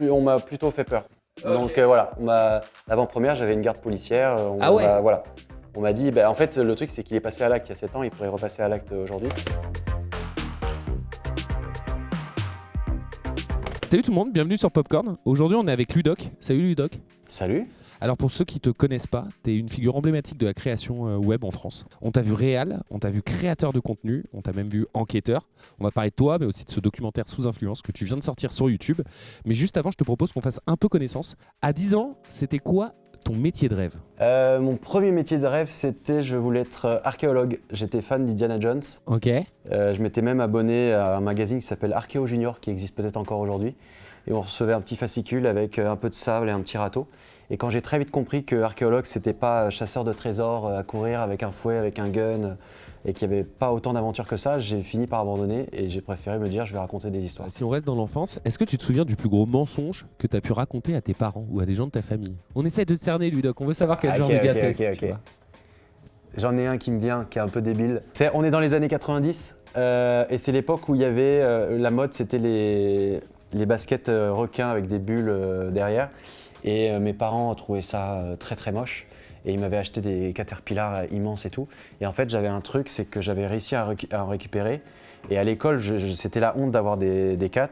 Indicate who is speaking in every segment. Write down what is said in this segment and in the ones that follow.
Speaker 1: On m'a plutôt fait peur. Donc voilà, l'avant-première, j'avais une garde policière.
Speaker 2: Ah ouais.
Speaker 1: Voilà. On m'a dit, en fait, le truc, c'est qu'il est passé à l'acte il y a 7 ans, il pourrait repasser à l'acte aujourd'hui.
Speaker 2: Salut tout le monde, bienvenue sur Popcorn. Aujourd'hui, on est avec Ludoc. Salut Ludoc.
Speaker 1: Salut.
Speaker 2: Alors pour ceux qui te connaissent pas, tu es une figure emblématique de la création web en France. On t'a vu réal, on t'a vu créateur de contenu, on t'a même vu enquêteur. On va parler de toi, mais aussi de ce documentaire Sous influence que tu viens de sortir sur YouTube. Mais juste avant, je te propose qu'on fasse un peu connaissance. À 10 ans, c'était quoi ton métier de rêve?
Speaker 1: Mon premier métier de rêve, c'était je voulais être archéologue. J'étais fan d'Indiana Jones.
Speaker 2: Ok.
Speaker 1: Je m'étais même abonné à un magazine qui s'appelle Archéo Junior, qui existe peut-être encore aujourd'hui. Et on recevait un petit fascicule avec un peu de sable et un petit râteau. Et quand j'ai très vite compris que archéologue, c'était pas chasseur de trésors à courir avec un fouet, avec un gun, et qu'il n'y avait pas autant d'aventures que ça, j'ai fini par abandonner et j'ai préféré me dire je vais raconter des histoires.
Speaker 2: Si on reste dans l'enfance, est-ce que tu te souviens du plus gros mensonge que tu as pu raconter à tes parents ou à des gens de ta famille? On essaie de te cerner, Ludoc, on veut savoir quel genre de gars t'es.
Speaker 1: Ok. J'en ai un qui me vient, qui est un peu débile. On est dans les années 90 et c'est l'époque où il y avait la mode, c'était les baskets requins avec des bulles derrière. Et mes parents trouvaient ça très très moche. Et ils m'avaient acheté des Caterpillar immenses et tout. Et en fait, j'avais un truc, c'est que j'avais réussi à en récupérer. Et à l'école, c'était la honte d'avoir des cats.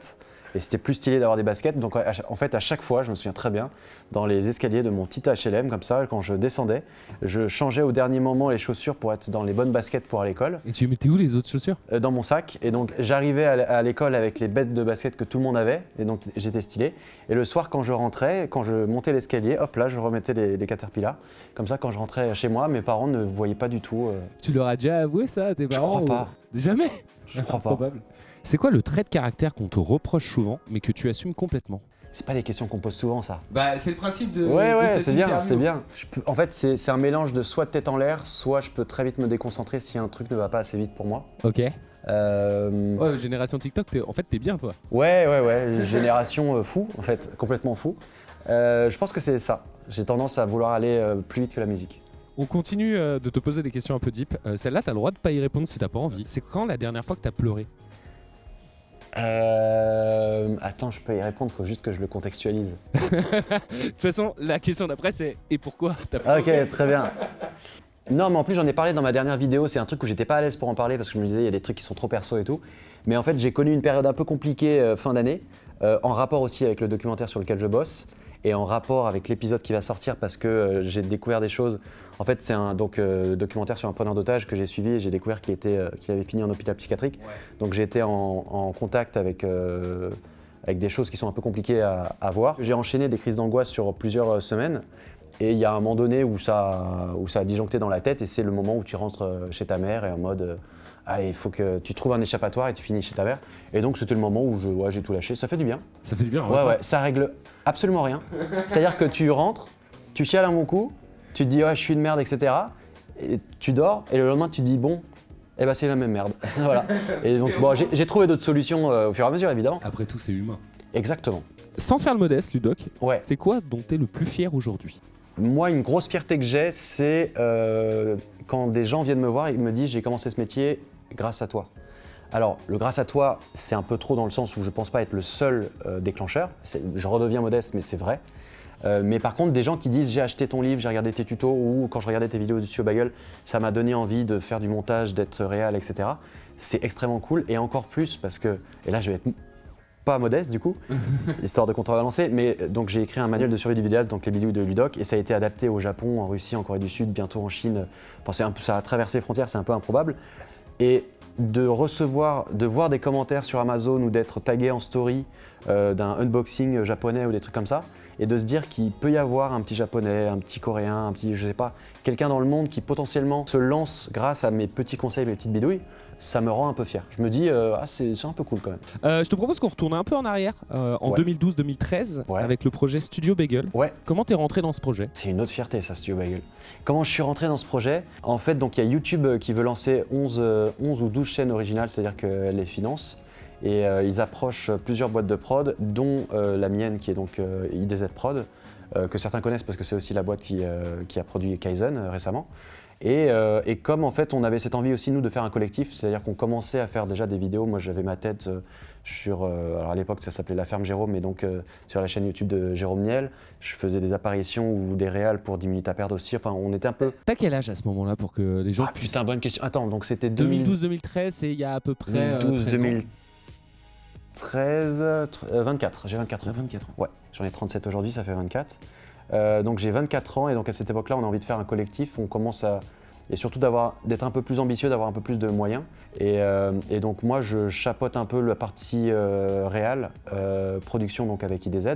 Speaker 1: Et c'était plus stylé d'avoir des baskets. Donc en fait, à chaque fois, je me souviens très bien, dans les escaliers de mon petit HLM, comme ça, quand je descendais, je changeais au dernier moment les chaussures pour être dans les bonnes baskets pour à l'école.
Speaker 2: Et tu mettais où les autres chaussures?
Speaker 1: Dans mon sac. Et donc j'arrivais à l'école avec les bêtes de basket que tout le monde avait. Et donc j'étais stylé. Et le soir, quand je rentrais, quand je montais l'escalier, hop là, je remettais les Caterpillar. Comme ça, quand je rentrais chez moi, mes parents ne voyaient pas du tout.
Speaker 2: Tu leur as déjà avoué ça à tes parents?
Speaker 1: Je crois pas.
Speaker 2: Jamais?
Speaker 1: Je crois pas.
Speaker 2: Probable. C'est quoi le trait de caractère qu'on te reproche souvent, mais que tu assumes complètement?
Speaker 1: C'est pas des questions qu'on pose souvent, ça.
Speaker 2: Bah, c'est le principe de.
Speaker 1: Ouais, c'est bien, c'est bien. En fait, c'est un mélange de soit tête en l'air, soit je peux très vite me déconcentrer si un truc ne va pas assez vite pour moi.
Speaker 2: Ok. Ouais, génération TikTok, en fait, t'es bien, toi.
Speaker 1: Ouais. Génération fou, en fait, complètement fou. Je pense que c'est ça. J'ai tendance à vouloir aller plus vite que la musique.
Speaker 2: On continue de te poser des questions un peu deep. Celle-là, t'as le droit de pas y répondre si t'as pas envie. C'est quand la dernière fois que t'as pleuré?
Speaker 1: Attends, je peux y répondre, faut juste que je le contextualise.
Speaker 2: De toute façon, la question d'après, c'est et pourquoi t'as pleuré?
Speaker 1: Ok, très bien. Non, mais en plus, j'en ai parlé dans ma dernière vidéo. C'est un truc où j'étais pas à l'aise pour en parler parce que je me disais, il y a des trucs qui sont trop perso et tout. Mais en fait, j'ai connu une période un peu compliquée fin d'année, en rapport aussi avec le documentaire sur lequel je bosse et en rapport avec l'épisode qui va sortir parce que j'ai découvert des choses. En fait, c'est un documentaire sur un preneur d'otage que j'ai suivi et j'ai découvert qu'il avait fini en hôpital psychiatrique. Ouais. Donc j'ai été en contact avec des choses qui sont un peu compliquées à voir. J'ai enchaîné des crises d'angoisse sur plusieurs semaines. Et il y a un moment donné où ça a disjoncté dans la tête et c'est le moment où tu rentres chez ta mère et en mode il faut que tu trouves un échappatoire et tu finis chez ta mère. Et donc c'était le moment où j'ai tout lâché. Ça fait du bien.
Speaker 2: Ça fait du bien,
Speaker 1: ouais. Ça règle absolument rien. C'est-à-dire que tu rentres, tu chiales un bon coup, tu te dis je suis une merde, etc. Et tu dors et le lendemain tu te dis bon, c'est la même merde. Voilà. Et donc j'ai trouvé d'autres solutions au fur et à mesure évidemment.
Speaker 2: Après tout, c'est humain.
Speaker 1: Exactement.
Speaker 2: Sans faire le modeste, Ludoc,
Speaker 1: ouais.
Speaker 2: C'est quoi dont tu es le plus fier aujourd'hui?
Speaker 1: Moi, une grosse fierté que j'ai, c'est quand des gens viennent me voir et me disent j'ai commencé ce métier grâce à toi. Alors, le grâce à toi, c'est un peu trop dans le sens où je pense pas être le seul déclencheur. Je redeviens modeste, mais c'est vrai. Mais par contre, des gens qui disent j'ai acheté ton livre, j'ai regardé tes tutos ou quand je regardais tes vidéos du Studio Bagel, ça m'a donné envie de faire du montage, d'être réel, etc. C'est extrêmement cool et encore plus parce que, et là je vais être pas modeste du coup, histoire de contrebalancer, mais donc j'ai écrit un manuel de survie du vidéaste, donc les vidéos de Ludoc, et ça a été adapté au Japon, en Russie, en Corée du Sud, bientôt en Chine. Enfin, ça a traversé les frontières, c'est un peu improbable. Et de voir des commentaires sur Amazon ou d'être tagué en story d'un unboxing japonais ou des trucs comme ça, et de se dire qu'il peut y avoir un petit japonais, un petit coréen, un petit, je sais pas, quelqu'un dans le monde qui potentiellement se lance grâce à mes petits conseils, mes petites bidouilles, ça me rend un peu fier. Je me dis, c'est un peu cool quand même.
Speaker 2: Je te propose qu'on retourne un peu en arrière, en 2012-2013, avec le projet Studio Bagel.
Speaker 1: Ouais.
Speaker 2: Comment t'es rentré dans ce projet?
Speaker 1: C'est une autre fierté ça, Studio Bagel. Comment je suis rentré dans ce projet? En fait, donc il y a YouTube qui veut lancer 11 ou 12 chaînes originales, c'est-à-dire qu'elle les finance. Et ils approchent plusieurs boîtes de prod, dont la mienne qui est donc IDZ Prod, que certains connaissent parce que c'est aussi la boîte qui a produit Kaizen récemment. Et comme en fait on avait cette envie aussi nous de faire un collectif, c'est-à-dire qu'on commençait à faire déjà des vidéos. Moi j'avais ma tête sur, alors à l'époque ça s'appelait La Ferme Jérôme, mais donc sur la chaîne YouTube de Jérôme Niel, je faisais des apparitions ou des réals pour 10 minutes à perdre aussi. Enfin on était un peu.
Speaker 2: T'as quel âge à ce moment-là pour que les gens
Speaker 1: Ah
Speaker 2: puissent.
Speaker 1: putain, bonne question. Attends, donc c'était
Speaker 2: 2012-2013, c'est il y a à peu près
Speaker 1: 2012,
Speaker 2: 13 ans.
Speaker 1: 2013, 24. J'ai 24 ans.
Speaker 2: 24 ans.
Speaker 1: Ouais, j'en ai 37 aujourd'hui, ça fait 24. Donc j'ai 24 ans et donc à cette époque-là, on a envie de faire un collectif. On commence à et surtout d'être un peu plus ambitieux, d'avoir un peu plus de moyens. Et donc moi, je chapeaute un peu la partie réal, production donc avec IDZ.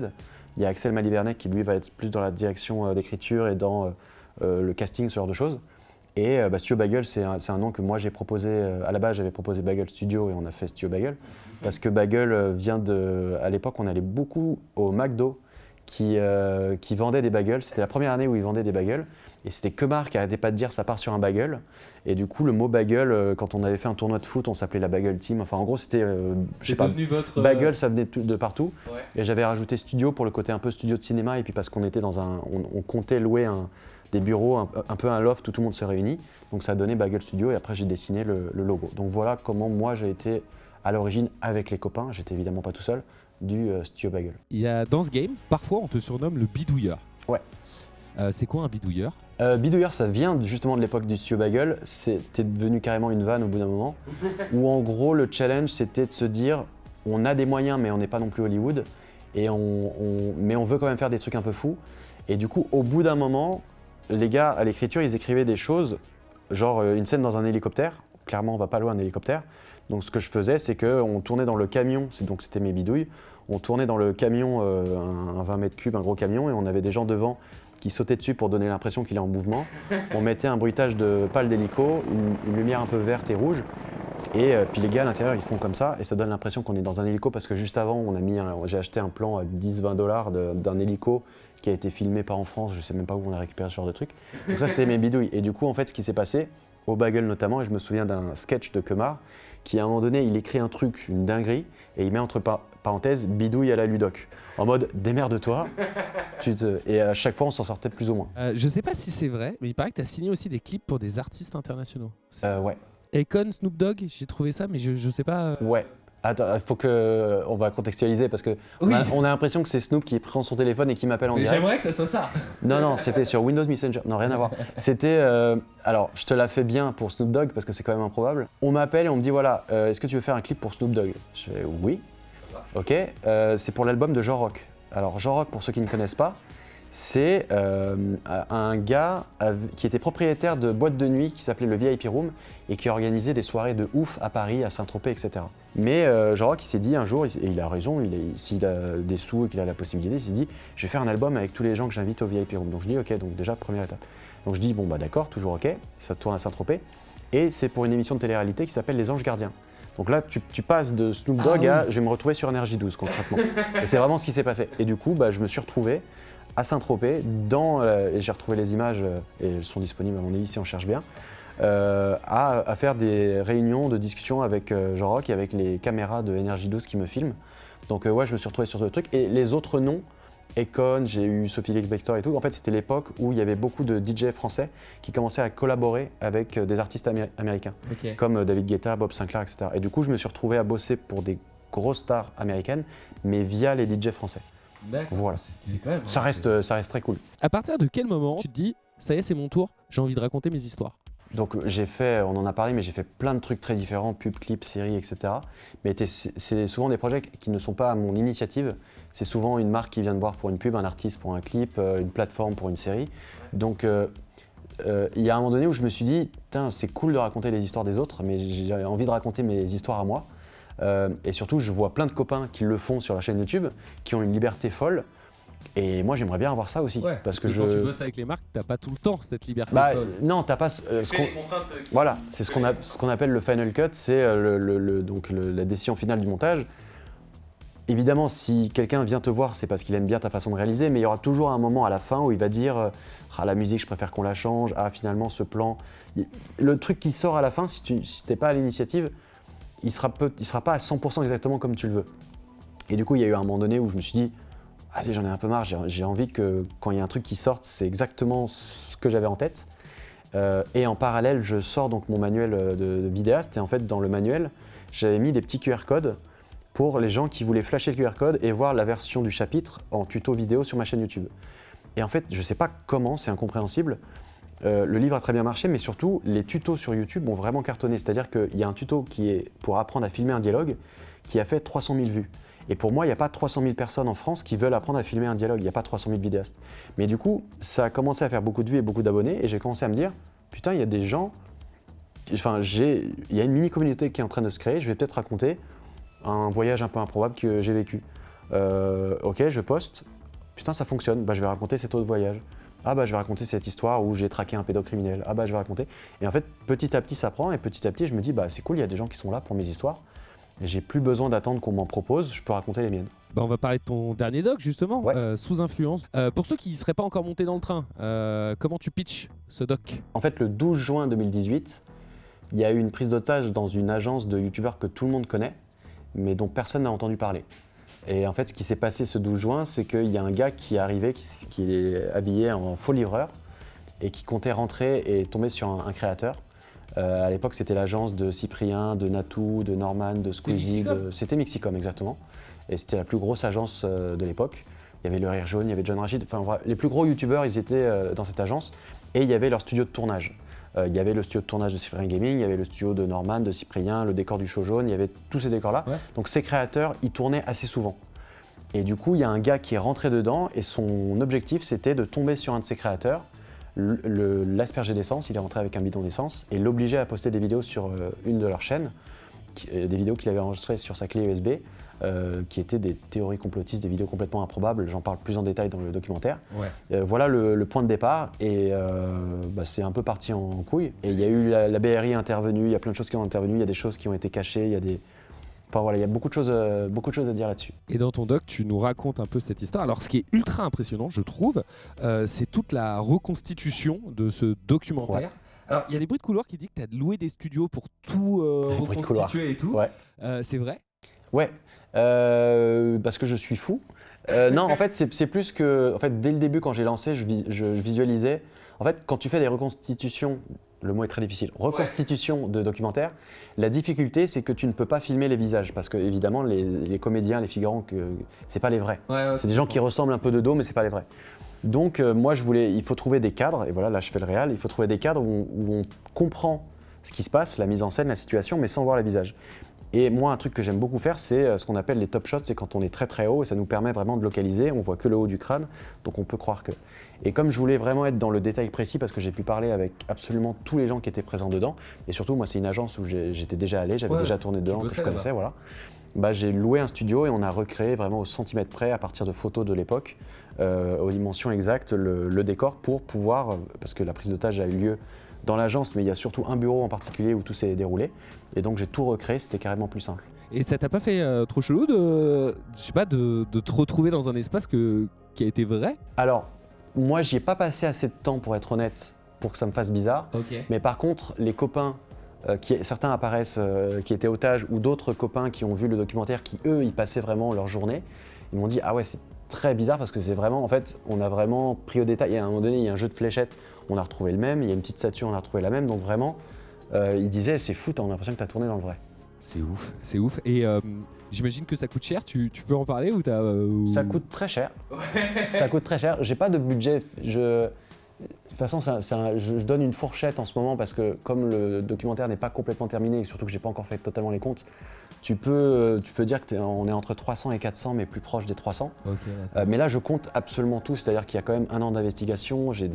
Speaker 1: Il y a Axel Malibernec qui lui va être plus dans la direction d'écriture et dans le casting, ce genre de choses. Et Studio Bagel, c'est un nom que moi j'ai proposé. À la base, j'avais proposé Bagel Studio et on a fait Studio Bagel. Parce que Bagel vient de. À l'époque, on allait beaucoup au McDo qui vendait des bagels. C'était la première année où ils vendaient des bagels. Et c'était Kemar qui arrêtait pas de dire ça part sur un bagel. Et du coup, le mot bagel, quand on avait fait un tournoi de foot, on s'appelait la Bagel Team. Enfin, en gros, c'était. Je sais pas.
Speaker 2: Votre.
Speaker 1: Bagel, ça venait de partout.
Speaker 2: Ouais.
Speaker 1: Et j'avais rajouté studio pour le côté un peu studio de cinéma. Et puis parce qu'on était dans un. On comptait louer des bureaux, un peu un loft où tout le monde se réunit. Donc ça a donné Bagel Studio. Et après, j'ai dessiné le logo. Donc voilà comment moi j'ai été à l'origine avec les copains. J'étais évidemment pas tout seul. Du Studio Bagel.
Speaker 2: Il y a dans ce game, parfois on te surnomme le bidouilleur.
Speaker 1: Ouais.
Speaker 2: C'est quoi un bidouilleur?
Speaker 1: Bidouilleur, ça vient justement de l'époque du Studio Bagel. C'était devenu carrément une vanne au bout d'un moment. Où en gros, le challenge, c'était de se dire on a des moyens, mais on n'est pas non plus Hollywood. Mais on veut quand même faire des trucs un peu fous. Et du coup, au bout d'un moment, les gars, à l'écriture, ils écrivaient des choses, genre une scène dans un hélicoptère. Clairement, on va pas loin d'un hélicoptère. Donc ce que je faisais, c'est qu'on tournait dans le camion, donc c'était mes bidouilles. On tournait dans le camion, un 20 mètres cubes, un gros camion, et on avait des gens devant qui sautaient dessus pour donner l'impression qu'il est en mouvement. On mettait un bruitage de pales d'hélico, une lumière un peu verte et rouge, et puis les gars à l'intérieur ils font comme ça, et ça donne l'impression qu'on est dans un hélico parce que juste avant j'ai acheté un plan à 10-20 $ d'un hélico qui a été filmé pas en France, je sais même pas où on a récupéré ce genre de truc. Donc ça c'était mes bidouilles. Et du coup en fait ce qui s'est passé, au Bagel notamment, et je me souviens d'un sketch de Kemar, qui à un moment donné, il écrit un truc, une dinguerie, et il met entre parenthèses bidouille à la Ludoc. En mode démerde-toi. Et à chaque fois, on s'en sortait plus ou moins.
Speaker 2: Je sais pas si c'est vrai, mais il paraît que tu as signé aussi des clips pour des artistes internationaux.
Speaker 1: Ouais.
Speaker 2: Akon, Snoop Dogg, j'ai trouvé ça, mais je sais pas.
Speaker 1: Ouais. Attends, il faut on va contextualiser parce que
Speaker 2: Oui.
Speaker 1: on a l'impression que c'est Snoop qui prend son téléphone et qui m'appelle en direct.
Speaker 2: J'aimerais que ça soit ça.
Speaker 1: Non, c'était sur Windows Messenger. Non, rien à voir. C'était. Alors, je te la fais bien pour Snoop Dogg parce que c'est quand même improbable. On m'appelle et on me dit voilà, est-ce que tu veux faire un clip pour Snoop Dogg? Je fais oui. Ok. C'est pour l'album de Jean Rock. Alors, Jean Rock, pour ceux qui ne connaissent pas, c'est un gars qui était propriétaire de boîte de nuit qui s'appelait le VIP Room et qui organisait des soirées de ouf à Paris, à Saint-Tropez, etc. Mais Jean Rock, il s'est dit un jour, et il a raison, s'il a des sous et qu'il a la possibilité, il s'est dit je vais faire un album avec tous les gens que j'invite au VIP Room. Donc je dis ok, donc déjà première étape. Donc je dis bon bah d'accord, toujours ok, ça tourne à Saint-Tropez. Et c'est pour une émission de télé-réalité qui s'appelle Les Anges Gardiens. Donc là, tu passes de Snoop Dogg à je vais me retrouver sur Énergie 12 concrètement. Et c'est vraiment ce qui s'est passé. Et du coup, bah, je me suis retrouvé à Saint-Tropez, et j'ai retrouvé les images, et elles sont disponibles à mon avis si on cherche bien, à faire des réunions de discussion avec Jean Rock et avec les caméras de Énergie 12 qui me filment. Donc ouais, je me suis retrouvé sur ce truc. Et les autres noms, Akon, j'ai eu Sophie Lexbector et tout, en fait c'était l'époque où il y avait beaucoup de DJ français qui commençaient à collaborer avec des artistes américains,
Speaker 2: Ok.
Speaker 1: comme David Guetta, Bob Sinclair, etc. Et du coup, je me suis retrouvé à bosser pour des grosses stars américaines, mais via les DJ français.
Speaker 2: D'accord.
Speaker 1: Voilà.
Speaker 2: C'est stylé quand même.
Speaker 1: Ça reste très cool.
Speaker 2: À partir de quel moment tu te dis ça y est, c'est mon tour, j'ai envie de raconter mes histoires?
Speaker 1: Donc j'ai fait, on en a parlé, mais j'ai fait plein de trucs très différents, pubs, clips, séries, etc. Mais c'est souvent des projets qui ne sont pas à mon initiative. C'est souvent une marque qui vient de voir pour une pub, un artiste pour un clip, une plateforme pour une série. Donc il y a un moment donné où je me suis dit, c'est cool de raconter les histoires des autres, mais j'ai envie de raconter mes histoires à moi. Et surtout, je vois plein de copains qui le font sur la chaîne YouTube, qui ont une liberté folle. Et moi, j'aimerais bien avoir ça aussi.
Speaker 2: Ouais, parce que quand tu bosses avec les marques, t'as pas tout le temps cette liberté.
Speaker 1: Non, t'as pas. Voilà, c'est ce qu'on appelle le final cut, c'est la décision finale du montage. Évidemment, si quelqu'un vient te voir, c'est parce qu'il aime bien ta façon de réaliser, mais il y aura toujours un moment à la fin où il va dire la musique, je préfère qu'on la change, finalement, ce plan. Le truc qui sort à la fin, si t'es pas à l'initiative, il sera pas à 100% exactement comme tu le veux. Et du coup, il y a eu un moment donné où je me suis dit, j'en ai un peu marre, j'ai envie que quand il y a un truc qui sorte, c'est exactement ce que j'avais en tête. Et en parallèle, je sors donc mon manuel de vidéaste. Et en fait, dans le manuel, j'avais mis des petits QR codes pour les gens qui voulaient flasher le QR code et voir la version du chapitre en tuto vidéo sur ma chaîne YouTube. Et en fait, je ne sais pas comment, c'est incompréhensible. Le livre a très bien marché, mais surtout, les tutos sur YouTube ont vraiment cartonné. C'est-à-dire qu'il y a un tuto qui est pour apprendre à filmer un dialogue qui a fait 300 000 vues. Et pour moi, il n'y a pas 300 000 personnes en France qui veulent apprendre à filmer un dialogue. Il n'y a pas 300 000 vidéastes. Mais du coup, ça a commencé à faire beaucoup de vues et beaucoup d'abonnés. Et j'ai commencé à me dire, putain, il y a des gens... Enfin, il y a une mini-communauté qui est en train de se créer. Je vais peut-être raconter un voyage un peu improbable que j'ai vécu. Ok, je poste. Putain, ça fonctionne. Bah, je vais raconter cet autre voyage. Ah bah je vais raconter cette histoire où j'ai traqué un pédocriminel. Ah bah je vais raconter. Et en fait, petit à petit, ça prend. Et petit à petit, je me dis, bah c'est cool, il y a des gens qui sont là pour mes histoires. Et j'ai plus besoin d'attendre qu'on m'en propose, je peux raconter les miennes.
Speaker 2: Bah, on va parler de ton dernier doc justement,
Speaker 1: Ouais.
Speaker 2: Sous influence. Pour ceux qui ne seraient pas encore montés dans le train, comment tu pitches ce doc?
Speaker 1: En fait, le 12 juin 2018, il y a eu une prise d'otage dans une agence de youtubeurs que tout le monde connaît, mais dont personne n'a entendu parler. Et en fait, ce qui s'est passé ce 12 juin, c'est qu'il y a un gars qui est arrivé, qui est habillé en faux livreur, et qui comptait rentrer et tomber sur un créateur. À l'époque, c'était l'agence de Cyprien, de Natou, de Norman, de Squeezie. C'était Mixicom, exactement. Et c'était la plus grosse agence de l'époque. Il y avait Le Rire Jaune, il y avait John Rachid. Enfin, voilà, les plus gros youtubeurs, ils étaient dans cette agence. Et il y avait leur studio de tournage. Il y avait le studio de tournage de Cyprien Gaming, il y avait le studio de Norman, de Cyprien, le décor du Show Jaune, il y avait tous ces décors-là.
Speaker 2: Ouais.
Speaker 1: Donc ces créateurs, ils tournaient assez souvent. Et du coup, il y a un gars qui est rentré dedans et son objectif, c'était de tomber sur un de ses créateurs, l'asperger d'essence. Il est rentré avec un bidon d'essence et l'obliger à poster des vidéos sur une de leurs chaînes, des vidéos qu'il avait enregistrées sur sa clé USB, qui étaient des théories complotistes, des vidéos complètement improbables. J'en parle plus en détail dans le documentaire.
Speaker 2: Ouais.
Speaker 1: Voilà le point de départ et c'est un peu parti en couille. Et il y a eu la BRI intervenue, il y a plein de choses qui ont intervenu, il y a des choses qui ont été cachées, il y a des... Enfin voilà, il y a beaucoup de choses à dire là-dessus.
Speaker 2: Et dans ton doc, tu nous racontes un peu cette histoire. Alors, ce qui est ultra impressionnant, je trouve, c'est toute la reconstitution de ce documentaire.
Speaker 1: Ouais.
Speaker 2: Alors, il y a des bruits de couloir qui disent que tu as loué des studios pour tout reconstituer et tout.
Speaker 1: Ouais.
Speaker 2: C'est vrai?
Speaker 1: Ouais, parce que je suis fou. Non, en fait, c'est plus que... En fait, dès le début, quand j'ai lancé, je visualisais... En fait, quand tu fais des reconstitutions, le mot est très difficile, reconstitution de documentaires, la difficulté, c'est que tu ne peux pas filmer les visages, parce que évidemment, les comédiens, les figurants, c'est pas les vrais.
Speaker 2: Ouais,
Speaker 1: c'est des gens qui ressemblent un peu de dos, mais c'est pas les vrais. Donc moi, il faut trouver des cadres, et voilà, là je fais le réal, il faut trouver des cadres où on comprend ce qui se passe, la mise en scène, la situation, mais sans voir les visages. Et moi, un truc que j'aime beaucoup faire, c'est ce qu'on appelle les top shots, c'est quand on est très très haut et ça nous permet vraiment de localiser, on voit que le haut du crâne, donc on peut croire que... Et comme je voulais vraiment être dans le détail précis, parce que j'ai pu parler avec absolument tous les gens qui étaient présents dedans, et surtout moi c'est une agence où j'étais déjà allé, j'avais déjà tourné dedans, que je connaissais, voilà. Bah, j'ai loué un studio et on a recréé vraiment au centimètre près, à partir de photos de l'époque, aux dimensions exactes, le décor pour pouvoir, parce que la prise d'otage a eu lieu dans l'agence, mais il y a surtout un bureau en particulier où tout s'est déroulé. Et donc j'ai tout recréé, c'était carrément plus simple.
Speaker 2: Et ça t'a pas fait trop chelou de te retrouver dans un espace qui a été vrai?
Speaker 1: Alors, moi j'y ai pas passé assez de temps pour être honnête, pour que ça me fasse bizarre.
Speaker 2: Okay.
Speaker 1: Mais par contre, les copains, certains apparaissent qui étaient otages, ou d'autres copains qui ont vu le documentaire, qui eux, ils passaient vraiment leur journée, ils m'ont dit ah ouais c'est très bizarre parce que c'est vraiment, en fait, on a vraiment pris au détail. Et à un moment donné, il y a un jeu de fléchettes, on a retrouvé le même, il y a une petite statue, on a retrouvé la même, donc vraiment, ils disaient c'est fou, on a l'impression que tu as tourné dans le vrai.
Speaker 2: C'est ouf, c'est ouf. Et j'imagine que ça coûte cher, tu peux en parler ou t'as...
Speaker 1: Ça coûte très cher. Ça coûte très cher. J'ai pas de budget. De toute façon, je donne une fourchette en ce moment parce que comme le documentaire n'est pas complètement terminé et surtout que j'ai pas encore fait totalement les comptes, tu peux dire qu'on est entre 300 et 400, mais plus proche des 300.
Speaker 2: Okay,
Speaker 1: mais là, je compte absolument tout, c'est-à-dire qu'il y a quand même 1 an d'investigation. Je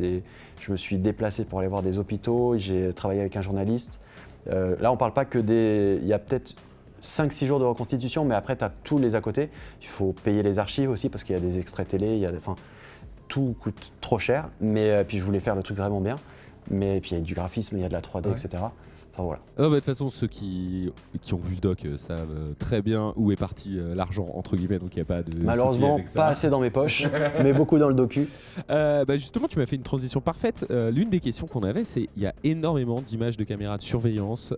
Speaker 1: me suis déplacé pour aller voir des hôpitaux, j'ai travaillé avec un journaliste. Là, on parle pas que il y a peut-être 5-6 jours de reconstitution, mais après, tu as tous les à côté. Il faut payer les archives aussi parce qu'il y a des extraits télé, tout coûte trop cher. Mais puis je voulais faire le truc vraiment bien. Mais puis il y a du graphisme, il y a de la 3D, etc. Enfin voilà.
Speaker 2: De toute façon, ceux qui ont vu le doc savent très bien où est parti l'argent, entre guillemets, donc il n'y a pas de...
Speaker 1: Malheureusement, pas assez dans mes poches, mais beaucoup dans le docu.
Speaker 2: Justement, tu m'as fait une transition parfaite. L'une des questions qu'on avait, c'est il y a énormément d'images de caméras de surveillance,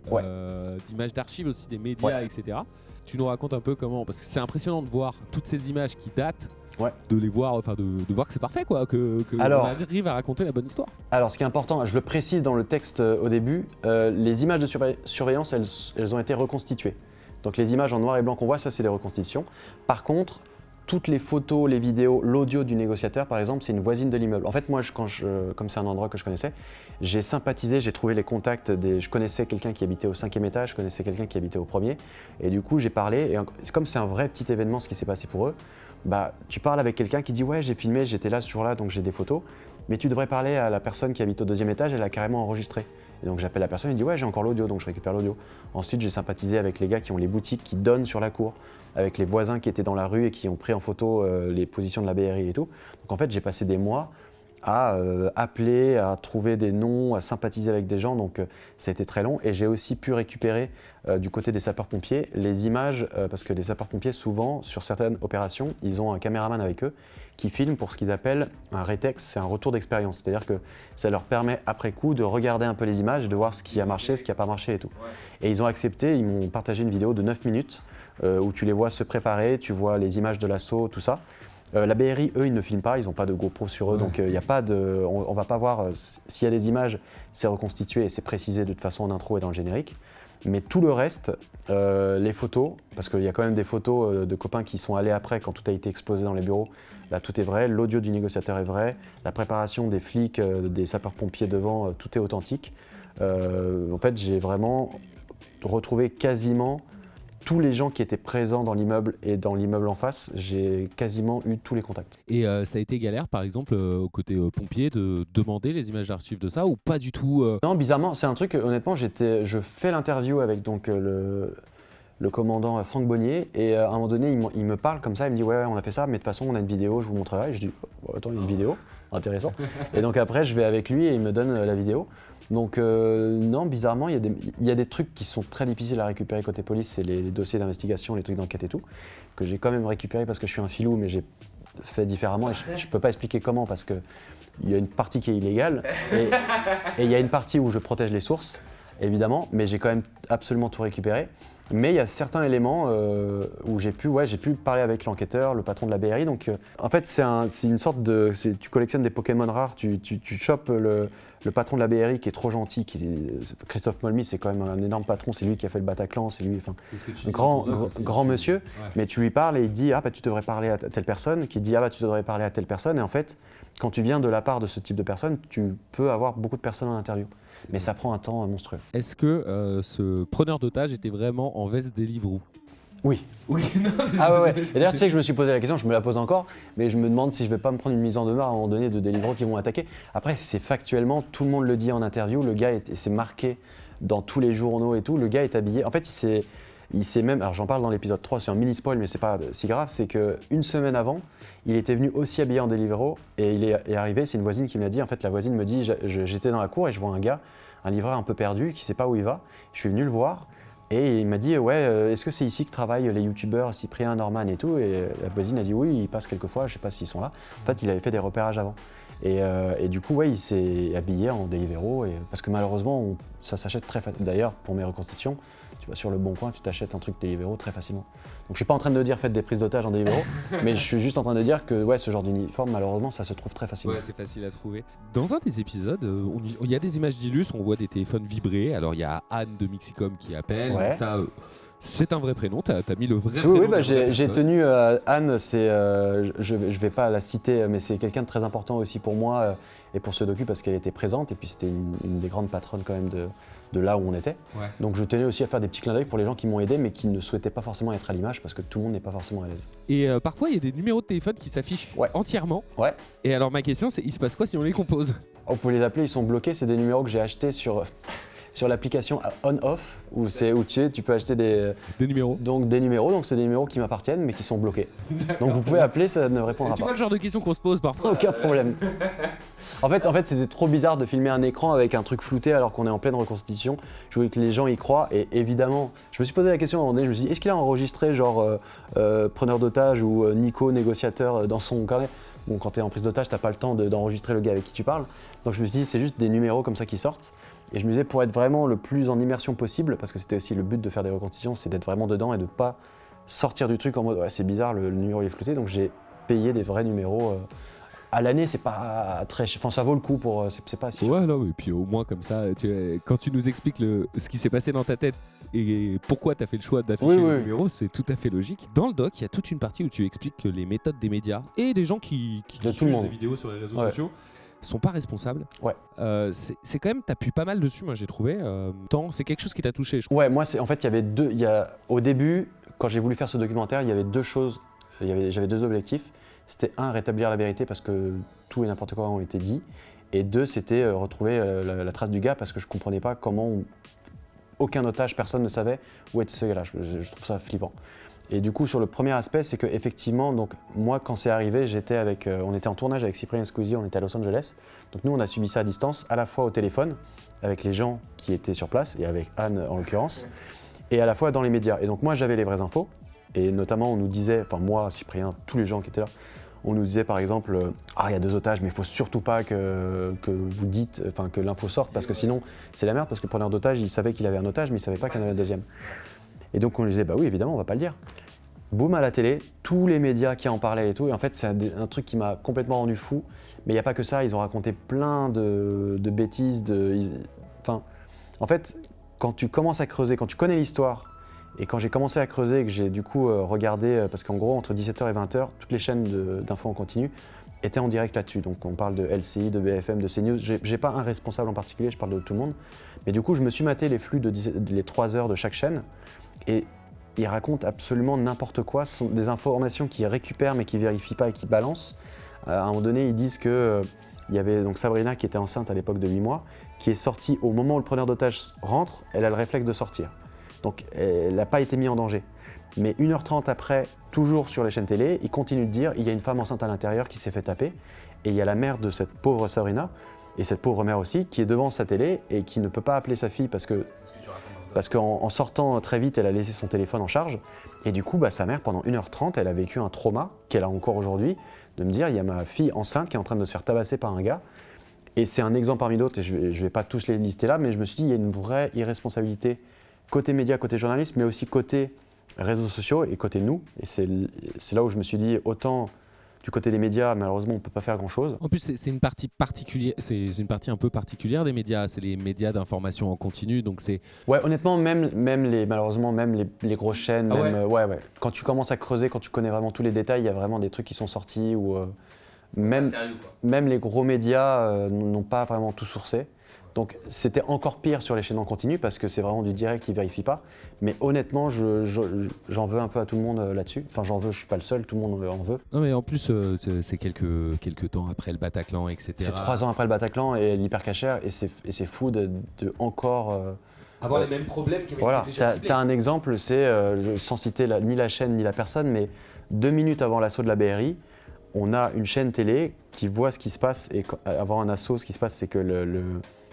Speaker 2: d'images d'archives aussi des médias, etc. Tu nous racontes un peu comment, parce que c'est impressionnant de voir toutes ces images qui datent
Speaker 1: Ouais.
Speaker 2: de les voir, enfin de voir que c'est parfait, quoi, que
Speaker 1: Alors-
Speaker 2: on arrive à raconter la bonne histoire.
Speaker 1: Alors, ce qui est important, je le précise dans le texte au début, les images de surveillance, elles ont été reconstituées. Donc, les images en noir et blanc qu'on voit, ça, c'est des reconstitutions. Par contre, toutes les photos, les vidéos, l'audio du négociateur, par exemple, c'est une voisine de l'immeuble. En fait, moi, comme c'est un endroit que je connaissais, j'ai sympathisé, j'ai trouvé les contacts. Je connaissais quelqu'un qui habitait au 5e étage, je connaissais quelqu'un qui habitait au 1er. Et du coup, j'ai parlé. Et comme c'est un vrai petit événement, ce qui s'est passé pour eux, bah, tu parles avec quelqu'un qui dit « Ouais, j'ai filmé, j'étais là ce jour-là, donc j'ai des photos. » Mais tu devrais parler à la personne qui habite au 2e étage, elle a carrément enregistré. Et donc j'appelle la personne, il dit « Ouais, j'ai encore l'audio, donc je récupère l'audio. » Ensuite, j'ai sympathisé avec les gars qui ont les boutiques qui donnent sur la cour, avec les voisins qui étaient dans la rue et qui ont pris en photo les positions de la BRI et tout. Donc en fait, j'ai passé des mois à appeler, à trouver des noms, à sympathiser avec des gens, donc ça a été très long. Et j'ai aussi pu récupérer du côté des sapeurs-pompiers les images, parce que les sapeurs-pompiers, souvent, sur certaines opérations, ils ont un caméraman avec eux qui filme pour ce qu'ils appellent un rétex, c'est un retour d'expérience. C'est-à-dire que ça leur permet, après coup, de regarder un peu les images, de voir ce qui a marché, ce qui n'a pas marché et tout. Et ils ont accepté, ils m'ont partagé une vidéo de 9 minutes où tu les vois se préparer, tu vois les images de l'assaut, tout ça. La BRI, eux, ils ne filment pas, ils n'ont pas de GoPro sur eux, donc il y a pas de, on va pas voir s'il y a des images, c'est reconstitué et c'est précisé de toute façon en intro et dans le générique. Mais tout le reste, les photos, parce qu'il y a quand même des photos de copains qui sont allés après quand tout a été explosé dans les bureaux, là tout est vrai, l'audio du négociateur est vrai, la préparation des flics, des sapeurs-pompiers devant, tout est authentique. En fait, j'ai vraiment retrouvé quasiment tous les gens qui étaient présents dans l'immeuble et dans l'immeuble en face, j'ai quasiment eu tous les contacts.
Speaker 2: Et ça a été galère, par exemple, au côté pompier, de demander les images d'archives de ça, ou pas du tout
Speaker 1: Non, bizarrement, c'est un truc, honnêtement, je fais l'interview avec donc, le commandant Franck Bonnier, et à un moment donné, il me parle comme ça, il me dit ouais, on a fait ça, mais de toute façon, on a une vidéo, je vous montrerai. Et je dis oh, attends, il y a une vidéo, intéressant. Et donc après, je vais avec lui et il me donne la vidéo. Donc non, bizarrement, il y a des trucs qui sont très difficiles à récupérer côté police, c'est les dossiers d'investigation, les trucs d'enquête et tout, que j'ai quand même récupéré parce que je suis un filou, mais j'ai fait différemment et je peux pas expliquer comment parce que il y a une partie qui est illégale et il y a une partie où je protège les sources, évidemment, mais j'ai quand même absolument tout récupéré. Mais il y a certains éléments où j'ai pu parler avec l'enquêteur, le patron de la BRI. Donc, en fait, c'est une sorte de. Tu collectionnes des Pokémon rares, tu chopes le patron de la BRI qui est trop gentil, Christophe Molmy, c'est quand même un énorme patron, c'est lui qui a fait le Bataclan, c'est lui, enfin, grand monsieur. Ouais. Mais tu lui parles et il dit ah bah tu devrais parler à telle personne, qui dit ah bah tu devrais parler à telle personne. Et en fait, quand tu viens de la part de ce type de personne, tu peux avoir beaucoup de personnes en interview. Mais ça prend un temps monstrueux.
Speaker 2: Est-ce que ce preneur d'otage était vraiment en veste Deliveroo ?
Speaker 1: Oui.
Speaker 2: Oui.
Speaker 1: Ah ouais. Et d'ailleurs, tu sais que je me suis posé la question, je me la pose encore, mais je me demande si je vais pas me prendre une mise en demeure à un moment donné de Deliveroo qui vont attaquer. Après, c'est factuellement, tout le monde le dit en interview, le gars c'est marqué dans tous les journaux et tout, le gars est habillé. En fait, il s'est même, alors j'en parle dans l'épisode 3, c'est un mini spoil, mais c'est pas si grave, c'est qu'une semaine avant, il était venu aussi habillé en Deliveroo et il est arrivé, c'est une voisine qui m'a dit, en fait la voisine me dit, j'étais dans la cour et je vois un gars, un livreur un peu perdu, qui sait pas où il va, je suis venu le voir et il m'a dit, ouais, est-ce que c'est ici que travaillent les youtubeurs Cyprien, Norman et tout, et la voisine a dit oui, ils passent quelquefois, je sais pas s'ils sont là, en fait il avait fait des repérages avant. Et du coup, ouais, il s'est habillé en Deliveroo, parce que malheureusement, ça s'achète très facilement. D'ailleurs, pour mes reconstitutions, tu vas sur le Bon Coin, tu t'achètes un truc Deliveroo très facilement. Donc je suis pas en train de dire faites des prises d'otages en Deliveroo, mais je suis juste en train de dire que ouais, ce genre d'uniforme, malheureusement, ça se trouve très facilement.
Speaker 2: Ouais, c'est facile à trouver. Dans un des épisodes, il y a des images d'illustres, on voit des téléphones vibrer. Alors il y a Anne de Mixicom qui appelle.
Speaker 1: Ouais.
Speaker 2: Ça, c'est un vrai prénom, t'as mis le vrai prénom.
Speaker 1: Oui, bah, j'ai tenu Anne, je vais pas la citer, mais c'est quelqu'un de très important aussi pour moi et pour ce docu parce qu'elle était présente et puis c'était une des grandes patronnes quand même de là où on était. Ouais. Donc je tenais aussi à faire des petits clins d'œil pour les gens qui m'ont aidé mais qui ne souhaitaient pas forcément être à l'image parce que tout le monde n'est pas forcément à l'aise.
Speaker 2: Et parfois il y a des numéros de téléphone qui s'affichent entièrement.
Speaker 1: Ouais.
Speaker 2: Et alors ma question c'est, il se passe quoi si on les compose ?
Speaker 1: On peut les appeler, ils sont bloqués, c'est des numéros que j'ai achetés sur l'application on-off où tu peux acheter des numéros. Donc c'est des numéros qui m'appartiennent mais qui sont bloqués. Donc vous pouvez appeler, ça ne répondra pas.
Speaker 2: Tu vois le genre de questions qu'on se pose parfois.
Speaker 1: Aucun problème. En fait c'était trop bizarre de filmer un écran avec un truc flouté alors qu'on est en pleine reconstitution. Je voulais que les gens y croient et évidemment, je me suis posé la question à un moment donné, je me suis dit est-ce qu'il a enregistré genre preneur d'otage ou Nico négociateur dans son carnet. Bon, quand tu es en prise d'otage, t'as pas le temps d'enregistrer le gars avec qui tu parles. Donc je me suis dit c'est juste des numéros comme ça qui sortent. Et je me disais, pour être vraiment le plus en immersion possible, parce que c'était aussi le but de faire des reconstitutions, c'est d'être vraiment dedans et de ne pas sortir du truc en mode ouais, c'est bizarre, le numéro est flouté. Donc j'ai payer des vrais numéros. À l'année, c'est pas très cher. Enfin, ça vaut le coup pour. C'est pas si cher.
Speaker 2: Ouais, non, et puis au moins comme ça, quand tu nous expliques ce qui s'est passé dans ta tête et pourquoi tu as fait le choix d'afficher le numéro, c'est tout à fait logique. Dans le doc, il y a toute une partie où tu expliques que les méthodes des médias et des gens qui diffusent des vidéos sur les réseaux sociaux sont pas responsables.
Speaker 1: Ouais.
Speaker 2: C'est quand même, t'appuies pas mal dessus, moi j'ai trouvé. C'est quelque chose qui t'a touché, je crois.
Speaker 1: Ouais, moi, en fait, il y avait deux. Au début, quand j'ai voulu faire ce documentaire, il y avait deux choses. J'avais deux objectifs. C'était un, rétablir la vérité parce que tout et n'importe quoi ont été dit. Et deux, c'était retrouver la trace du gars parce que je comprenais pas comment aucun otage, personne ne savait où était ce gars-là. Je trouve ça flippant. Et du coup, sur le premier aspect, c'est qu'effectivement, donc moi, quand c'est arrivé, on était en tournage avec Cyprien Squeezie, on était à Los Angeles. Donc nous, on a subi ça à distance, à la fois au téléphone, avec les gens qui étaient sur place, et avec Anne en l'occurrence, et à la fois dans les médias. Et donc moi, j'avais les vraies infos, et notamment, on nous disait, enfin moi, Cyprien, tous les gens qui étaient là, on nous disait par exemple, il y a 2 otages, mais il ne faut surtout pas que vous dites, que l'info sorte, parce que sinon, c'est la merde, parce que le preneur d'otage, il savait qu'il avait un otage, mais il ne savait pas qu'il y en avait un deuxième. Et donc on lui disait, bah oui, évidemment, on ne va pas le dire. Boum, à la télé, tous les médias qui en parlaient et tout, et en fait, c'est un truc qui m'a complètement rendu fou. Mais il n'y a pas que ça, ils ont raconté plein de bêtises. En fait, quand tu commences à creuser, quand tu connais l'histoire, et quand j'ai commencé à creuser et que j'ai du coup regardé, parce qu'en gros, entre 17h et 20h, toutes les chaînes d'infos en continu étaient en direct là-dessus. Donc on parle de LCI, de BFM, de CNews. J'ai pas un responsable en particulier, je parle de tout le monde. Mais du coup, je me suis maté les flux les 3 heures de chaque chaîne. Et ils racontent absolument n'importe quoi. Ce sont des informations qu'ils récupèrent mais qu'ils ne vérifient pas et qu'ils balancent. À un moment donné, ils disent qu'il y avait donc Sabrina qui était enceinte à l'époque de 8 mois, qui est sortie au moment où le preneur d'otage rentre, elle a le réflexe de sortir. Donc elle n'a pas été mise en danger. Mais 1h30 après, toujours sur les chaînes télé, ils continuent de dire il y a une femme enceinte à l'intérieur qui s'est fait taper. Et il y a la mère de cette pauvre Sabrina, et cette pauvre mère aussi, qui est devant sa télé et qui ne peut pas appeler sa fille parce qu'en sortant très vite, elle a laissé son téléphone en charge. Et du coup, sa mère, pendant 1h30, elle a vécu un trauma qu'elle a encore aujourd'hui, de me dire il y a ma fille enceinte qui est en train de se faire tabasser par un gars. Et c'est un exemple parmi d'autres, et je ne vais pas tous les lister là, mais je me suis dit il y a une vraie irresponsabilité côté médias, côté journalisme, mais aussi côté réseaux sociaux et côté nous. Et c'est là où je me suis dit, autant du côté des médias, malheureusement, on ne peut pas faire grand-chose.
Speaker 2: En plus, c'est une partie particulière, c'est une partie un peu particulière des médias. C'est les médias d'information en continu, donc c'est.
Speaker 1: Ouais, honnêtement, malheureusement, même les grosses chaînes, ouais. Quand tu commences à creuser, quand tu connais vraiment tous les détails, il y a vraiment des trucs qui sont sortis ou même les gros médias n'ont pas vraiment tout sourcé. Donc c'était encore pire sur les chaînes en continu parce que c'est vraiment du direct qui ne vérifie pas. Mais honnêtement, j'en veux un peu à tout le monde là-dessus. Enfin, j'en veux, je ne suis pas le seul, tout le monde en veut.
Speaker 2: Non, mais en plus, c'est quelques temps après le Bataclan, etc.
Speaker 1: C'est 3 ans après le Bataclan et l'hypercacher, et c'est fou de encore.
Speaker 2: Avoir les mêmes problèmes qui avaient
Speaker 1: voilà,
Speaker 2: été déjà ciblés.
Speaker 1: Tu as un exemple, c'est, sans citer ni la chaîne ni la personne, mais 2 minutes avant l'assaut de la BRI, on a une chaîne télé qui voit ce qui se passe. Et avant un assaut, ce qui se passe, c'est que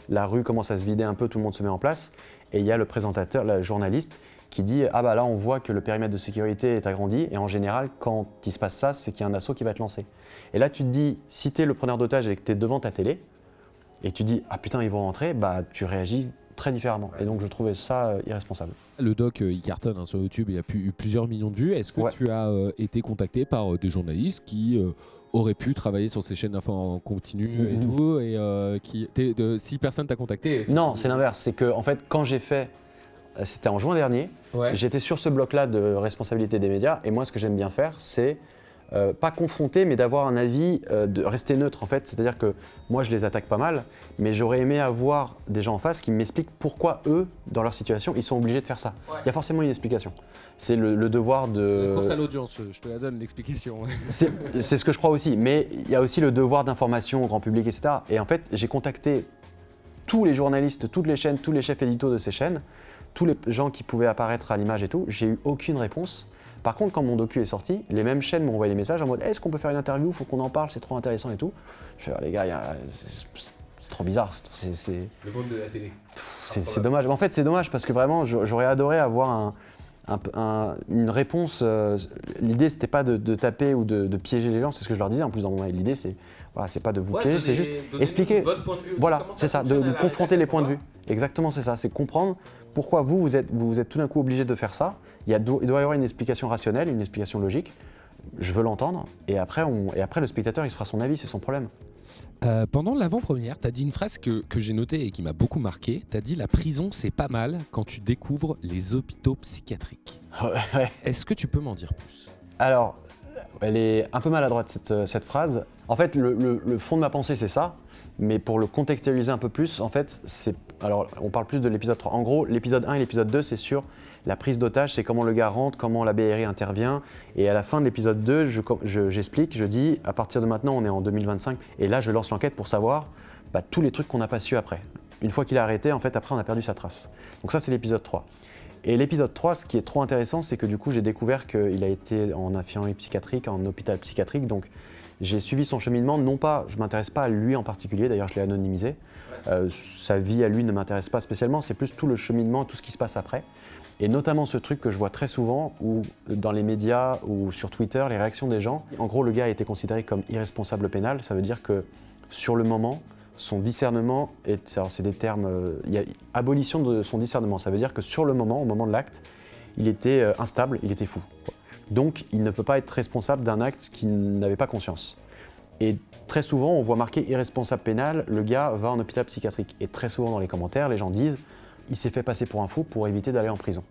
Speaker 1: la rue commence à se vider un peu, tout le monde se met en place. Et il y a le présentateur, le journaliste, qui dit « Ah bah là, on voit que le périmètre de sécurité est agrandi. Et en général, quand il se passe ça, c'est qu'il y a un assaut qui va être lancé. » Et là, tu te dis, si tu es le preneur d'otage et que tu es devant ta télé, et tu dis « Ah putain, ils vont rentrer », bah tu réagis très différemment. Et donc, je trouvais ça irresponsable.
Speaker 2: Le doc, il cartonne sur YouTube, il y a eu plusieurs millions de vues. Est-ce que tu as été contacté par des journalistes qui auraient pu travailler sur ces chaînes d'infos en continu et tout, et si personne t'a contacté?
Speaker 1: Non, c'est l'inverse. C'est que, en fait, quand j'ai fait, c'était en juin dernier, j'étais sur ce bloc-là de responsabilité des médias, et moi, ce que j'aime bien faire, c'est pas confronter, mais d'avoir un avis, de rester neutre en fait. C'est-à-dire que moi, je les attaque pas mal, mais j'aurais aimé avoir des gens en face qui m'expliquent pourquoi eux, dans leur situation, ils sont obligés de faire ça. Il y a forcément une explication. C'est le devoir de…
Speaker 2: La course à l'audience, je te la donne, l'explication.
Speaker 1: C'est ce que je crois aussi, mais il y a aussi le devoir d'information au grand public, etc. Et en fait, j'ai contacté tous les journalistes, toutes les chaînes, tous les chefs éditos de ces chaînes, tous les gens qui pouvaient apparaître à l'image et tout. J'ai eu aucune réponse. Par contre, quand mon docu est sorti, les mêmes chaînes m'ont envoyé des messages en mode « Est-ce qu'on peut faire une interview? Faut qu'on en parle, c'est trop intéressant et tout. » Je fais « Les gars, c'est trop bizarre. »
Speaker 2: Le monde de la télé.
Speaker 1: C'est dommage. En fait, c'est dommage parce que vraiment, j'aurais adoré avoir une réponse. L'idée, c'était pas de taper ou de piéger les gens, c'est ce que je leur disais en plus dans mon mail. L'idée, c'est pas de vous piéger, c'est juste expliquer.
Speaker 2: Votre point de vue.
Speaker 1: Voilà, c'est ça, de confronter les points de vue. Exactement, c'est ça, c'est comprendre pourquoi vous êtes tout d'un coup obligé de faire ça. Il doit y avoir une explication rationnelle, une explication logique. je veux l'entendre, et après, le spectateur, il se fera son avis, c'est son problème.
Speaker 2: Pendant l'avant-première, tu as dit une phrase que j'ai notée et qui m'a beaucoup marqué. Tu as dit « La prison, c'est pas mal quand tu découvres les hôpitaux psychiatriques ».
Speaker 1: Ouais.
Speaker 2: Est-ce que tu peux m'en dire plus ?
Speaker 1: Alors, elle est un peu maladroite cette phrase. En fait, le fond de ma pensée, c'est ça. Mais pour le contextualiser un peu plus, en fait, alors, on parle plus de l'épisode 3. En gros, l'épisode 1 et l'épisode 2, c'est sur la prise d'otage, c'est comment le gars rentre, comment la BRI intervient. Et à la fin de l'épisode 2, j'explique, je dis, à partir de maintenant, on est en 2025. Et là, je lance l'enquête pour savoir tous les trucs qu'on n'a pas su après. Une fois qu'il a arrêté, en fait, après, on a perdu sa trace. Donc ça, c'est l'épisode 3. Et l'épisode 3, ce qui est trop intéressant, c'est que du coup, j'ai découvert qu'il a été en infirmerie psychiatrique, en hôpital psychiatrique. Donc, j'ai suivi son cheminement. Non pas, je ne m'intéresse pas à lui en particulier, d'ailleurs, je l'ai anonymisé. Sa vie à lui ne m'intéresse pas spécialement, c'est plus tout le cheminement, tout ce qui se passe après. Et notamment ce truc que je vois très souvent, où dans les médias ou sur Twitter, les réactions des gens. En gros, le gars a été considéré comme irresponsable pénal. Ça veut dire que sur le moment, son discernement, alors c'est des termes, il y a abolition de son discernement. Ça veut dire que sur le moment, au moment de l'acte, il était instable, il était fou. Donc, il ne peut pas être responsable d'un acte qu'il n'avait pas conscience. Et très souvent, on voit marqué irresponsable pénal, le gars va en hôpital psychiatrique. Et très souvent dans les commentaires, les gens disent il s'est fait passer pour un fou pour éviter d'aller en prison.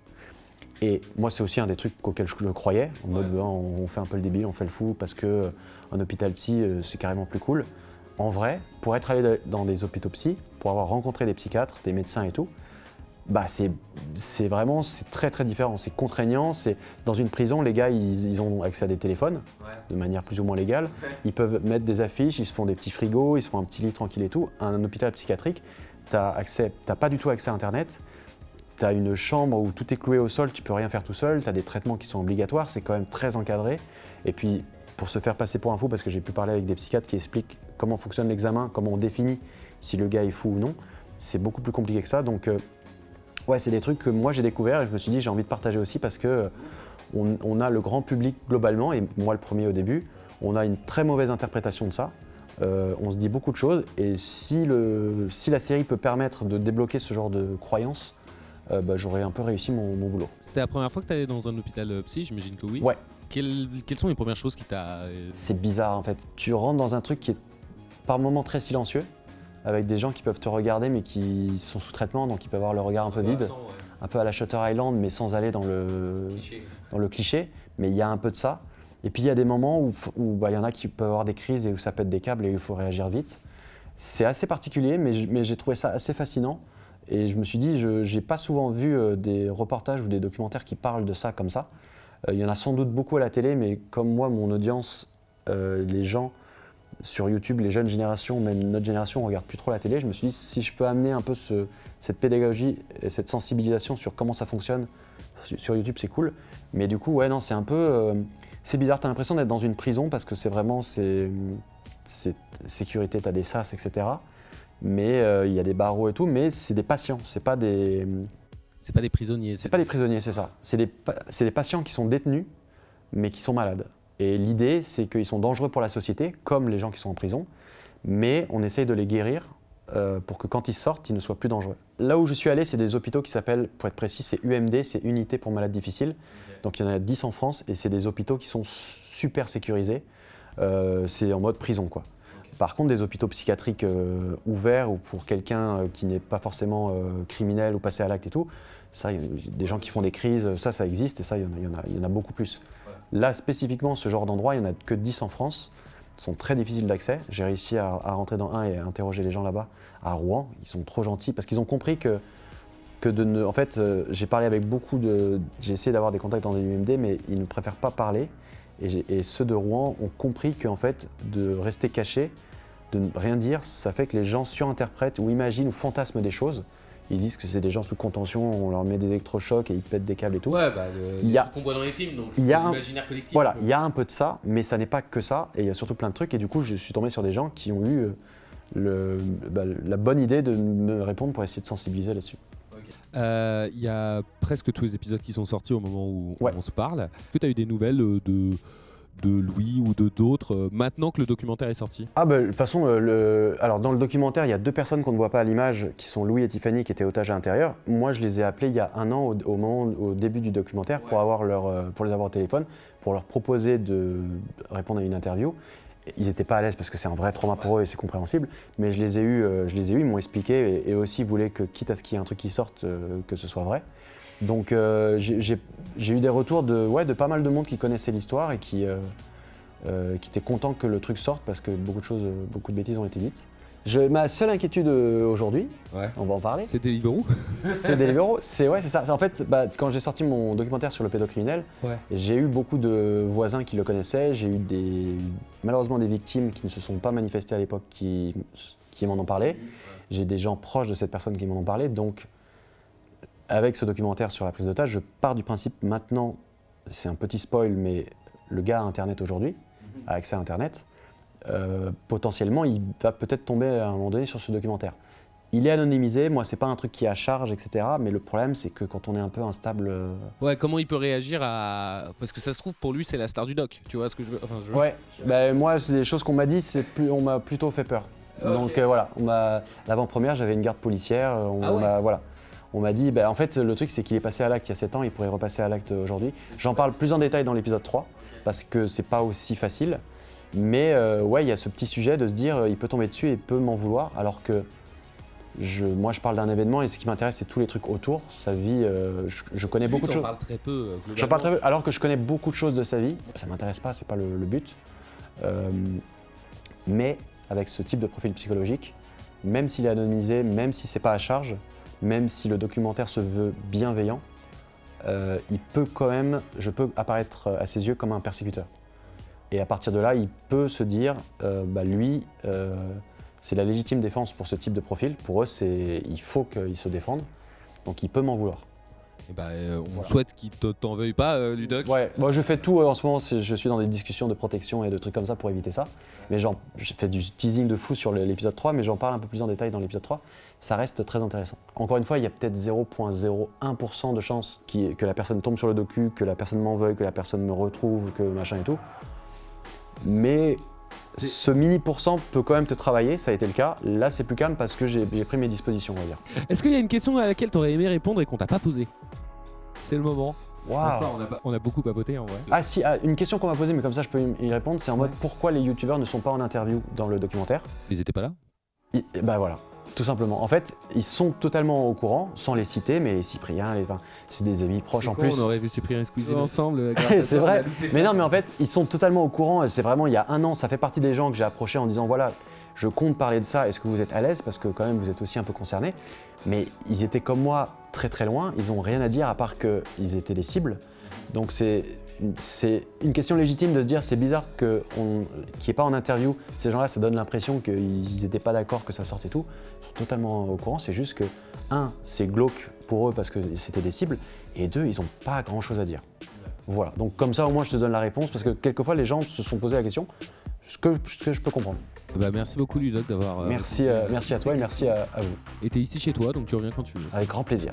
Speaker 1: Et moi, c'est aussi un des trucs auxquels je le croyais, en mode on fait un peu le débile, on fait le fou parce qu'un hôpital psy, c'est carrément plus cool. En vrai, pour être allé dans des hôpitaux psy, pour avoir rencontré des psychiatres, des médecins et tout, c'est vraiment très très différent, c'est contraignant. Dans une prison, les gars ils ont accès à des téléphones de manière plus ou moins légale, ils peuvent mettre des affiches, ils se font des petits frigos, ils se font un petit lit tranquille et tout. Un hôpital psychiatrique, t'as pas du tout accès à internet, t'as une chambre où tout est cloué au sol, tu peux rien faire tout seul, t'as des traitements qui sont obligatoires, c'est quand même très encadré. Et puis pour se faire passer pour un fou, parce que j'ai pu parler avec des psychiatres qui expliquent comment fonctionne l'examen, comment on définit si le gars est fou ou non, c'est beaucoup plus compliqué que ça. Donc ouais, c'est des trucs que moi j'ai découvert et je me suis dit j'ai envie de partager aussi parce que on a le grand public globalement, et moi le premier au début, on a une très mauvaise interprétation de ça. On se dit beaucoup de choses et si la série peut permettre de débloquer ce genre de croyances, j'aurais un peu réussi mon boulot.
Speaker 2: C'était la première fois que tu allais dans un hôpital psy, j'imagine que oui.
Speaker 1: Ouais.
Speaker 2: Quelles sont les premières choses qui t'a...
Speaker 1: C'est bizarre en fait. Tu rentres dans un truc qui est par moments très silencieux, avec des gens qui peuvent te regarder mais qui sont sous traitement, donc ils peuvent avoir le regard un peu vide, un peu à la Shutter Island mais sans aller dans le cliché. Mais il y a un peu de ça. Et puis il y a des moments où y en a qui peuvent avoir des crises et où ça pète des câbles et où il faut réagir vite. C'est assez particulier mais j'ai trouvé ça assez fascinant. Et je me suis dit, je n'ai pas souvent vu des reportages ou des documentaires qui parlent de ça comme ça. Il y en a sans doute beaucoup à la télé, mais comme moi, mon audience, les gens sur YouTube, les jeunes générations, même notre génération, on ne regarde plus trop la télé. Je me suis dit, si je peux amener un peu cette pédagogie et cette sensibilisation sur comment ça fonctionne sur YouTube, c'est cool. Mais du coup, ouais, non, c'est un peu... c'est bizarre, tu as l'impression d'être dans une prison parce que c'est vraiment... c'est sécurité, tu as des sas, etc. Mais il y a des barreaux et tout, mais c'est des patients, c'est pas des...
Speaker 2: C'est pas des prisonniers.
Speaker 1: C'est pas des prisonniers, c'est ça. C'est des patients qui sont détenus, mais qui sont malades. Et l'idée, c'est qu'ils sont dangereux pour la société, comme les gens qui sont en prison, mais on essaye de les guérir pour que quand ils sortent, ils ne soient plus dangereux. Là où je suis allé, c'est des hôpitaux qui s'appellent, pour être précis, c'est UMD, c'est Unité pour malades difficiles. Okay. Donc il y en a 10 en France, et c'est des hôpitaux qui sont super sécurisés. C'est en mode prison, quoi. Par contre, des hôpitaux psychiatriques ouverts ou pour quelqu'un qui n'est pas forcément criminel ou passé à l'acte et tout, ça, des gens qui font des crises, ça existe et ça, il y en a beaucoup plus. Ouais. Là, spécifiquement, ce genre d'endroit, il n'y en a que 10 en France. Ils sont très difficiles d'accès. J'ai réussi à rentrer dans un et à interroger les gens là-bas, à Rouen. Ils sont trop gentils parce qu'ils ont compris que en fait, j'ai parlé avec j'ai essayé d'avoir des contacts dans des UMD, mais ils ne préfèrent pas parler. Et ceux de Rouen ont compris qu'en fait, de rester cachés, de ne rien dire, ça fait que les gens surinterprètent ou imaginent ou fantasment des choses. Ils disent que c'est des gens sous contention, on leur met des électrochocs et ils pètent des câbles et tout.
Speaker 2: Ouais, les trucs qu'on voit dans les films, donc c'est l'imaginaire collectif.
Speaker 1: Voilà, il y a un peu de ça, mais ça n'est pas que ça, et il y a surtout plein de trucs. Et du coup, je suis tombé sur des gens qui ont eu la bonne idée de me répondre pour essayer de sensibiliser là-dessus.
Speaker 2: Il y a presque tous les épisodes qui sont sortis au moment où on se parle. Est-ce que tu as eu des nouvelles de Louis ou de d'autres maintenant que le documentaire est sorti?
Speaker 1: Ah bah, de toute façon, alors dans le documentaire, il y a 2 personnes qu'on ne voit pas à l'image, qui sont Louis et Tiffany, qui étaient otages à l'intérieur. Moi, je les ai appelés il y a 1 an, au début du documentaire, pour les avoir au téléphone, pour leur proposer de répondre à une interview. Ils n'étaient pas à l'aise parce que c'est un vrai trauma pour eux et c'est compréhensible, mais je les ai eus, ils m'ont expliqué et aussi ils voulaient que, quitte à ce qu'il y ait un truc qui sorte, que ce soit vrai. Donc j'ai eu des retours de pas mal de monde qui connaissait l'histoire et qui était content que le truc sorte parce que beaucoup de bêtises ont été dites. Ma seule inquiétude aujourd'hui, on va en parler.
Speaker 2: C'est Deliveroo.
Speaker 1: C'est Deliveroo, c'est ça. En fait, quand j'ai sorti mon documentaire sur le pédocriminel, j'ai eu beaucoup de voisins qui le connaissaient. J'ai eu malheureusement des victimes qui ne se sont pas manifestées à l'époque qui m'en ont parlé. J'ai des gens proches de cette personne qui m'en ont parlé. Donc, avec ce documentaire sur la prise d'otage, je pars du principe maintenant, c'est un petit spoil, mais le gars a Internet aujourd'hui, a accès à Internet. Potentiellement, il va peut-être tomber à un moment donné sur ce documentaire. Il est anonymisé, moi c'est pas un truc qui est à charge, etc. Mais le problème c'est que quand on est un peu instable...
Speaker 2: Ouais, comment il peut réagir à... Parce que ça se trouve pour lui c'est la star du doc, tu vois ce que je veux...
Speaker 1: Ouais, moi c'est des choses qu'on m'a dit, on m'a plutôt fait peur. Okay. Donc voilà, l'avant-première j'avais une garde policière, on m'a dit, en fait le truc c'est qu'il est passé à l'acte il y a 7 ans, il pourrait repasser à l'acte aujourd'hui. J'en parle plus en détail dans l'épisode 3, parce que c'est pas aussi facile. Mais il y a ce petit sujet de se dire il peut tomber dessus et il peut m'en vouloir, alors que moi je parle d'un événement et ce qui m'intéresse c'est tous les trucs autour, sa vie, je connais beaucoup de choses.
Speaker 2: J'en parle très peu.
Speaker 1: J'en parle très peu, alors que je connais beaucoup de choses de sa vie, ça m'intéresse pas, c'est pas le but. Mais avec ce type de profil psychologique, même s'il est anonymisé, même si c'est pas à charge, même si le documentaire se veut bienveillant, je peux apparaître à ses yeux comme un persécuteur. Et à partir de là, il peut se dire, lui, c'est la légitime défense pour ce type de profil. Pour eux, il faut qu'il se défende. Donc il peut m'en vouloir.
Speaker 2: On souhaite qu'il t'en veuille pas, Ludoc.
Speaker 1: Ouais, moi je fais tout en ce moment, je suis dans des discussions de protection et de trucs comme ça pour éviter ça. Mais je fais du teasing de fou sur l'épisode 3, mais j'en parle un peu plus en détail dans l'épisode 3. Ça reste très intéressant. Encore une fois, il y a peut-être 0,01% de chance que la personne tombe sur le docu, que la personne m'en veuille, que la personne me retrouve, que machin et tout. Mais ce mini pourcent peut quand même te travailler, ça a été le cas. Là, c'est plus calme parce que j'ai pris mes dispositions, on va dire.
Speaker 2: Est-ce qu'il y a une question à laquelle tu aurais aimé répondre et qu'on t'a pas posée? C'est le moment.
Speaker 1: Wow.
Speaker 2: On a beaucoup papoté en vrai.
Speaker 1: Ah si, une question qu'on m'a posée, mais comme ça je peux y répondre, c'est en mode pourquoi les youtubeurs ne sont pas en interview dans le documentaire?
Speaker 2: Ils étaient pas là?
Speaker 1: Voilà. Tout simplement. En fait, ils sont totalement au courant, sans les citer, mais Cyprien, c'est des amis proches en plus.
Speaker 2: On aurait vu Cyprien et Squeezie ensemble.
Speaker 1: C'est vrai. Mais non, mais en fait, ils sont totalement au courant. C'est vraiment, il y a 1 an, ça fait partie des gens que j'ai approchés en disant voilà, je compte parler de ça, est-ce que vous êtes à l'aise? Parce que quand même, vous êtes aussi un peu concernés. Mais ils étaient comme moi très très loin, ils n'ont rien à dire à part qu'ils étaient les cibles. Donc c'est une question légitime de se dire c'est bizarre qu'il n'y ait pas en interview. Ces gens-là, ça donne l'impression qu'ils n'étaient pas d'accord que ça sorte et tout. Ils sont totalement au courant, c'est juste que, 1, c'est glauque pour eux parce que c'était des cibles, et 2, ils n'ont pas grand-chose à dire. Voilà, donc comme ça au moins je te donne la réponse, parce que quelquefois les gens se sont posé la question, ce que je peux comprendre.
Speaker 2: Merci beaucoup Ludoc d'avoir...
Speaker 1: Merci à toi et merci à vous.
Speaker 2: Et t'es ici chez toi, donc tu reviens quand tu veux.
Speaker 1: Avec grand plaisir.